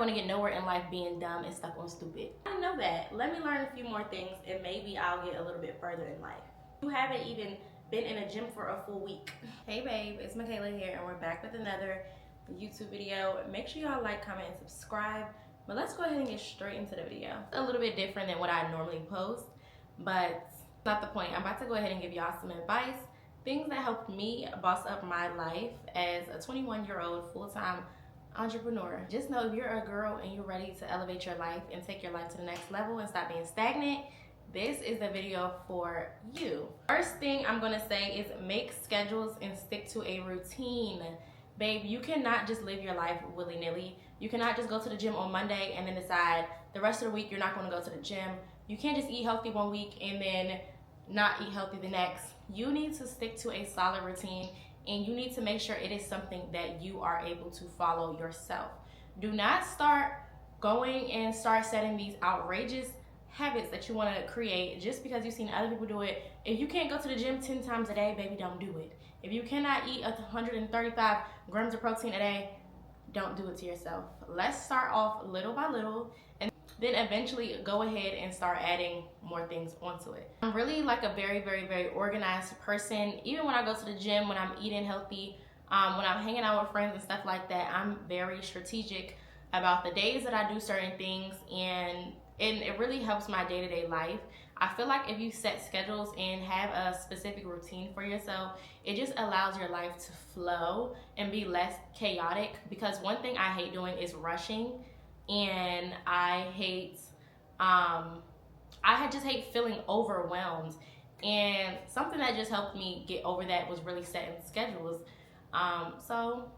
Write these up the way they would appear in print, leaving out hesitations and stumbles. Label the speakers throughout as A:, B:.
A: going to get nowhere in life being dumb and stuck on stupid. I know that. Let me learn a few more things and maybe I'll get a little bit further in life. You haven't even been in a gym for a full week. Hey babe, it's Michaela here and we're back with another YouTube video. Make sure y'all like, comment, and subscribe. But let's go ahead and get straight into the video. A little bit different than what I normally post, but not the point. I'm about to go ahead and give y'all some advice, things that helped me boss up my life as a 21-year-old full-time entrepreneur. Just know if you're a girl and you're ready to elevate your life and take your life to the next level and stop being stagnant, this is the video for you. First thing I'm gonna say is make schedules and stick to a routine. Babe, you cannot just live your life willy-nilly. You cannot just go to the gym on Monday and then decide the rest of the week you're not gonna go to the gym. You can't just eat healthy one week and then not eat healthy the next. You need to stick to a solid routine and you need to make sure it is something that you are able to follow yourself. Do not start going and start setting these outrageous habits that you want to create just because you've seen other people do it. If you can't go to the gym 10 times a day, baby, don't do it. If you cannot eat 135 grams of protein a day, don't do it to yourself. Let's start off little by little and then eventually go ahead and start adding more things onto it. I'm really like a very, very, very organized person. Even when I go to the gym, when I'm eating healthy, when I'm hanging out with friends and stuff like that, I'm very strategic about the days that I do certain things, and it really helps my day-to-day life. I feel like if you set schedules and have a specific routine for yourself, it just allows your life to flow and be less chaotic, because one thing I hate doing is rushing, and I just hate feeling overwhelmed. And something that just helped me get over that was really setting schedules. So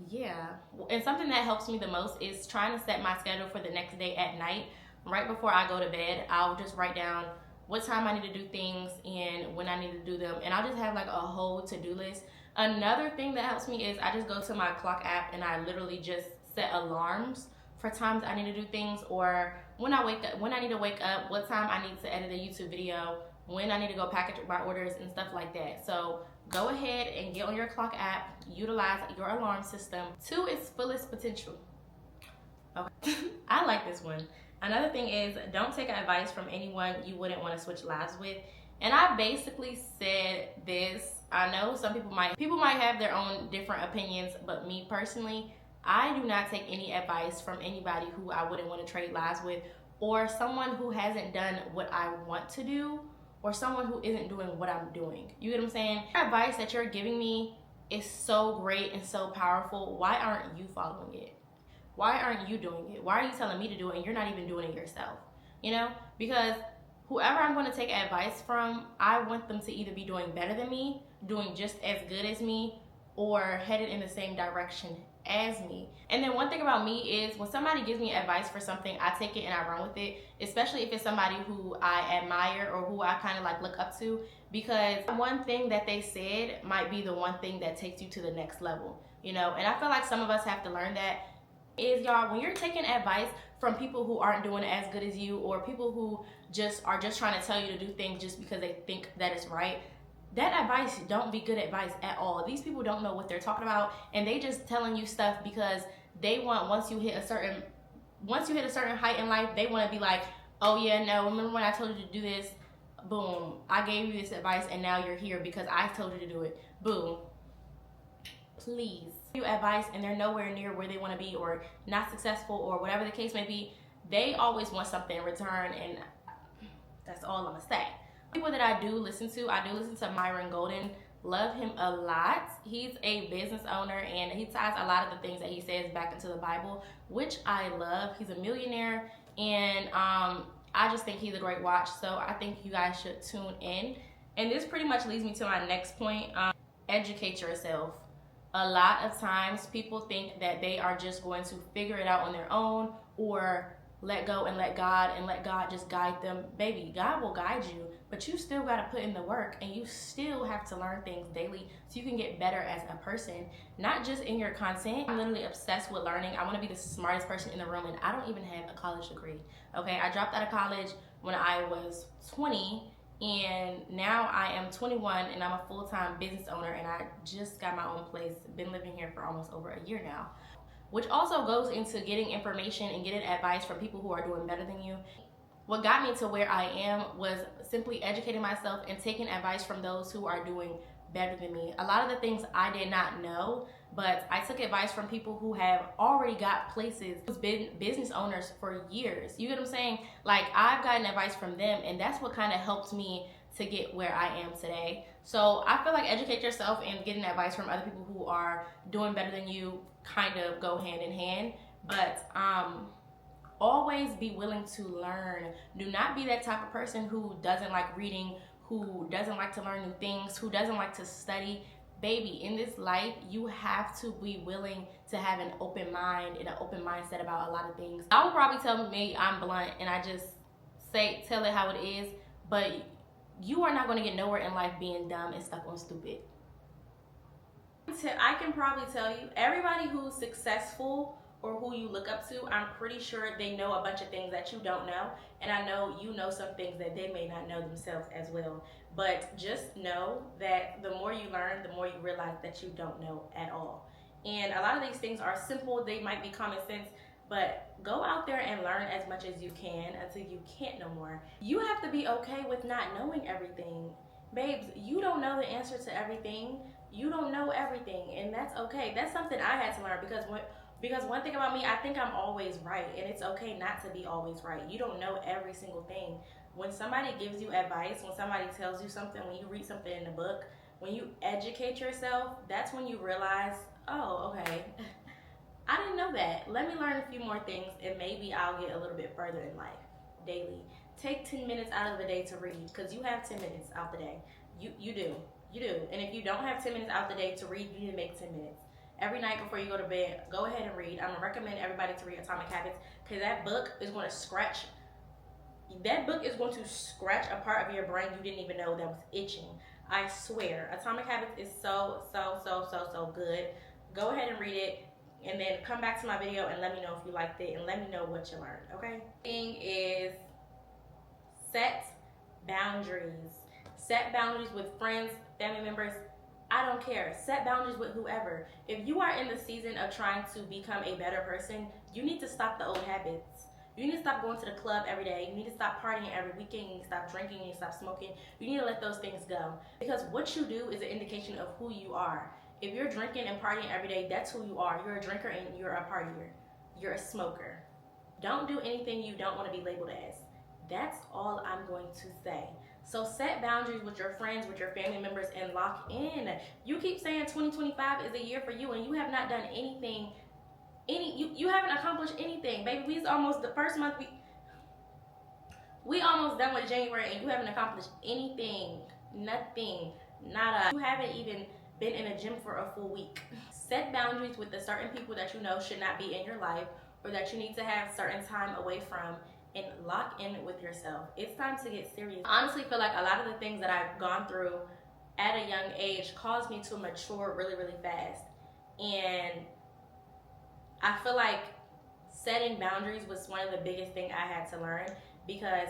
A: yeah, and something that helps me the most is trying to set my schedule for the next day at night. Right before I go to bed, I'll just write down what time I need to do things and when I need to do them, and I'll just have like a whole to-do list. Another thing that helps me is I just go to my clock app and I literally just set alarms for times I need to do things, or when I wake up, when I need to wake up, what time I need to edit a YouTube video, when I need to go package my orders and stuff like that. So go ahead and get on your clock app, utilize your alarm system to its fullest potential. Okay. I like this one. Another thing is, don't take advice from anyone you wouldn't want to switch lives with. And I basically said this. I know some people might have their own different opinions, but me personally, I do not take any advice from anybody who I wouldn't want to trade lives with, or someone who hasn't done what I want to do, or someone who isn't doing what I'm doing. You get what I'm saying? The advice that you're giving me is so great and so powerful. Why aren't you following it? Why aren't you doing it? Why are you telling me to do it and you're not even doing it yourself? You know, because whoever I'm going to take advice from, I want them to either be doing better than me, doing just as good as me, or headed in the same direction as me. And then one thing about me is when somebody gives me advice for something, I take it and I run with it, especially if it's somebody who I admire or who I kind of like look up to, because one thing that they said might be the one thing that takes you to the next level, you know. And I feel like some of us have to learn that. Is y'all, when you're taking advice from people who aren't doing it as good as you, or people who are just trying to tell you to do things just because they think that it's right, that advice don't be good advice at all. These people don't know what they're talking about, and they just telling you stuff because they want, once you hit a certain height in life, they want to be like, oh yeah, no, remember when I told you to do this? Boom, I gave you this advice and now you're here because I told you to do it. Boom. Please. You advice and they're nowhere near where they want to be, or not successful, or whatever the case may be. They always want something in return, and that's all I'm gonna say. People that I do listen to Myron Golden. Love him a lot. He's a business owner and he ties a lot of the things that he says back into the Bible, which I love. He's a millionaire, and I just think he's a great watch, so I think you guys should tune in. And this pretty much leads me to my next point. Educate yourself. A lot of times people think that they are just going to figure it out on their own, or let go and let God just guide them. Baby, God will guide you, but you still got to put in the work, and you still have to learn things daily so you can get better as a person, not just in your content. I'm literally obsessed with learning. I want to be the smartest person in the room, and I don't even have a college degree. Okay, I dropped out of college when I was 20, and now I am 21 and I'm a full-time business owner, and I just got my own place. Been living here for almost over a year now. which also goes into getting information and getting advice from people who are doing better than you. What got me to where I am was simply educating myself and taking advice from those who are doing better than me. A lot of the things I did not know, but I took advice from people who have already got places, who's been business owners for years. You get what I'm saying? Like, I've gotten advice from them, and that's what kind of helped me to get where I am today. So I feel like educate yourself and getting advice from other people who are doing better than you kind of go hand in hand. But always be willing to learn. Do not be that type of person who doesn't like reading, who doesn't like to learn new things, who doesn't like to study. Baby, in this life, you have to be willing to have an open mind and an open mindset about a lot of things. I would probably tell me I'm blunt and I just tell it how it is, but you are not going to get nowhere in life being dumb and stuck on stupid. I can probably tell you, everybody who's successful or who you look up to, I'm pretty sure they know a bunch of things that you don't know, and I know you know some things that they may not know themselves as well. But just know that the more you learn, the more you realize that you don't know at all. And a lot of these things are simple, they might be common sense, but go out there and learn as much as you can until you can't no more. You have to be okay with not knowing everything. Babes, you don't know the answer to everything. You don't know everything, and that's okay. That's something I had to learn, because one thing about me, I think I'm always right, and it's okay not to be always right. You don't know every single thing. When somebody gives you advice, when somebody tells you something, when you read something in a book, when you educate yourself, that's when you realize, oh, okay, I didn't know that. Let me learn a few more things, and maybe I'll get a little bit further in life daily. Take 10 minutes out of the day to read, because you have 10 minutes out the day. You do. And if you don't have 10 minutes out the day to read, you need to make 10 minutes. Every night before you go to bed, go ahead and read. I'm going to recommend everybody to read Atomic Habits, because that book is going to scratch a part of your brain you didn't even know that was itching. I swear. Atomic Habits is so good. Go ahead and read it, and then come back to my video and let me know if you liked it, and let me know what you learned, okay? Thing is, set boundaries. Set boundaries with friends, family members. I don't care. Set boundaries with whoever. If you are in the season of trying to become a better person, you need to stop the old habits. You need to stop going to the club every day. You need to stop partying every weekend. You need to stop drinking. You need to stop smoking. You need to let those things go. Because what you do is an indication of who you are. If you're drinking and partying every day, that's who you are. You're a drinker and you're a partier. You're a smoker. Don't do anything you don't want to be labeled as. That's all I'm going to say. So set boundaries with your friends, with your family members, and lock in. You keep saying 2025 is a year for you, and you have not done anything. You haven't accomplished anything, baby. We almost the first month. We almost done with January, and you haven't accomplished anything. Nothing. Nada. You haven't even been in a gym for a full week. Set boundaries with the certain people that you know should not be in your life, or that you need to have certain time away from. And lock in with yourself. It's time to get serious. I honestly feel like a lot of the things that I've gone through at a young age caused me to mature really fast. And I feel like setting boundaries was one of the biggest things I had to learn, because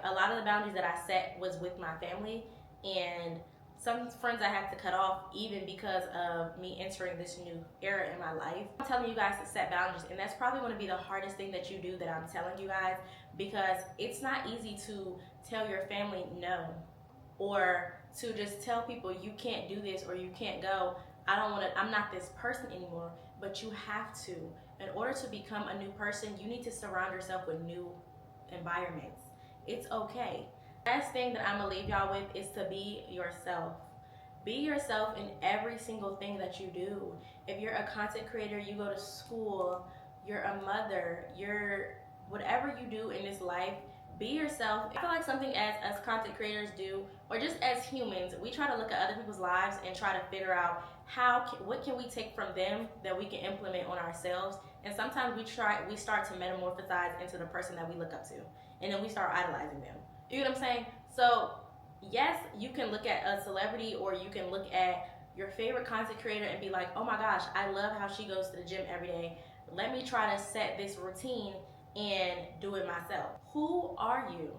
A: a lot of the boundaries that I set was with my family, and some friends I had to cut off even because of me entering this new era in my life. I'm telling you guys to set boundaries, and that's probably going to be the hardest thing that you do that I'm telling you guys, because it's not easy to tell your family no, or to just tell people you can't do this or you can't go. I'm not this person anymore. But you have to. In order to become a new person, you need to surround yourself with new environments. It's okay. Last thing that I'm gonna leave y'all with is to be yourself. Be yourself in every single thing that you do. If you're a content creator, you go to school, you're a mother, you're whatever you do in this life, be yourself. I feel like something as content creators do, or just as humans, we try to look at other people's lives and try to figure out what can we take from them that we can implement on ourselves. And sometimes we start to metamorphosize into the person that we look up to, and then we start idolizing them. You know what I'm saying? So yes, you can look at a celebrity, or you can look at your favorite content creator and be like, oh my gosh, I love how she goes to the gym every day. Let me try to set this routine and do it myself. Who are you?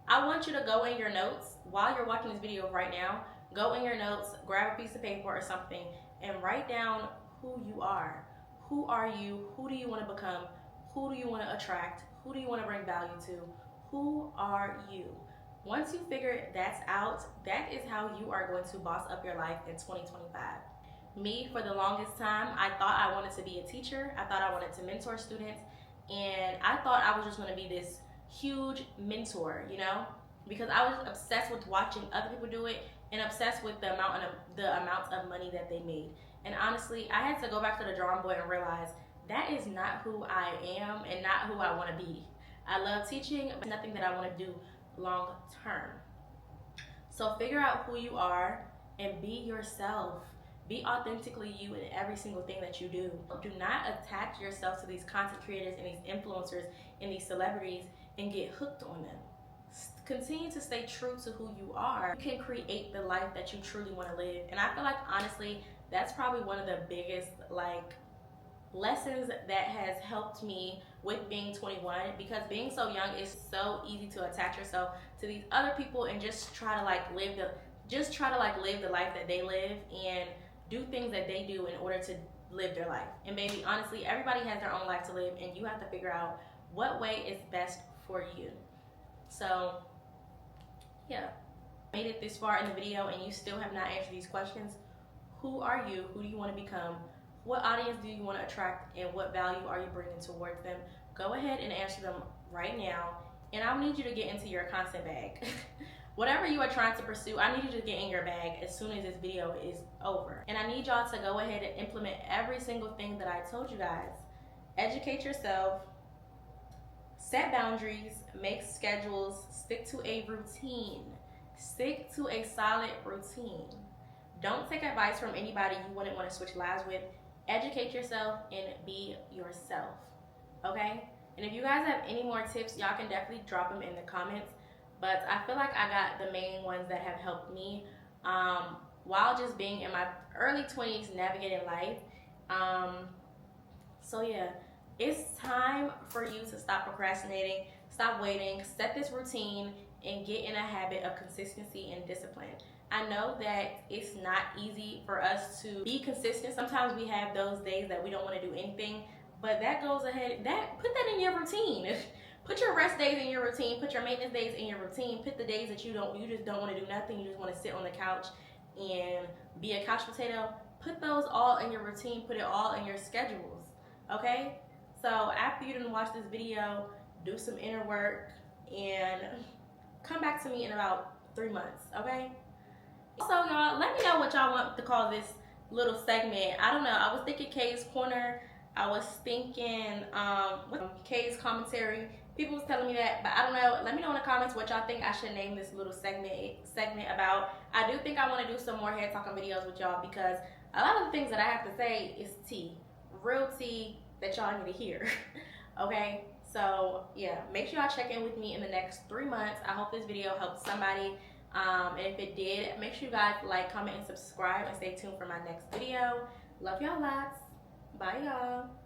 A: I want you to go in your notes while you're watching this video right now. Go in your notes, grab a piece of paper or something, and write down who you are. Who are you? Who do you want to become? Who do you want to attract? Who do you want to bring value to? Who are you? Once you figure that's out, that is how you are going to boss up your life in 2025. Me, for the longest time, I thought I wanted to be a teacher. I thought I wanted to mentor students. And I thought I was just going to be this huge mentor, you know, because I was obsessed with watching other people do it and obsessed with the amount of money that they made. And honestly, I had to go back to the drawing board and realize that is not who I am and not who I want to be. I love teaching, but nothing that I want to do long term. So figure out who you are and be yourself. Be authentically you in every single thing that you do. Do not attach yourself to these content creators and these influencers and these celebrities and get hooked on them. Continue to stay true to who you are. You can create the life that you truly want to live. And I feel like, honestly, that's probably one of the biggest lessons that has helped me with being 21, because being so young is so easy to attach yourself to these other people and just try to live the life that they live and do things that they do in order to live their life. And baby, honestly, everybody has their own life to live, and you have to figure out what way is best for you. So yeah, made it this far in the video and you still have not answered these questions. Who are you? Who do you want to become? What audience do you want to attract, and what value are you bringing towards them? Go ahead and answer them right now, and I'll need you to get into your content bag. Whatever you are trying to pursue, I need you to get in your bag as soon as this video is over. And I need y'all to go ahead and implement every single thing that I told you guys. Educate yourself, set boundaries, make schedules, stick to a routine. Stick to a solid routine. Don't take advice from anybody you wouldn't want to switch lives with. Educate yourself and be yourself, okay? And if you guys have any more tips, y'all can definitely drop them in the comments. But I feel like I got the main ones that have helped me while just being in my early 20s navigating life. So yeah, it's time for you to stop procrastinating, stop waiting, set this routine, and get in a habit of consistency and discipline. I know that it's not easy for us to be consistent. Sometimes we have those days that we don't want to do anything, but that goes ahead, put that in your routine. Put your rest days in your routine, put your maintenance days in your routine, put the days that you just don't want to do nothing, you just want to sit on the couch and be a couch potato. Put those all in your routine, put it all in your schedules, okay? So after you done watch this video, do some inner work and come back to me in about 3 months, okay? So y'all, let me know what y'all want to call this little segment. I don't know, I was thinking Kay's Corner, I was thinking Kay's Commentary. People was telling me that, but I don't know. Let me know in the comments what y'all think I should name this little segment about. I do think I want to do some more head talking videos with y'all, because a lot of the things that I have to say is tea, real tea that y'all need to hear. Okay, so yeah, make sure y'all check in with me in the next 3 months. I hope this video helped somebody, and if it did, make sure you guys like, comment, and subscribe, and stay tuned for my next video. Love y'all lots. Bye y'all.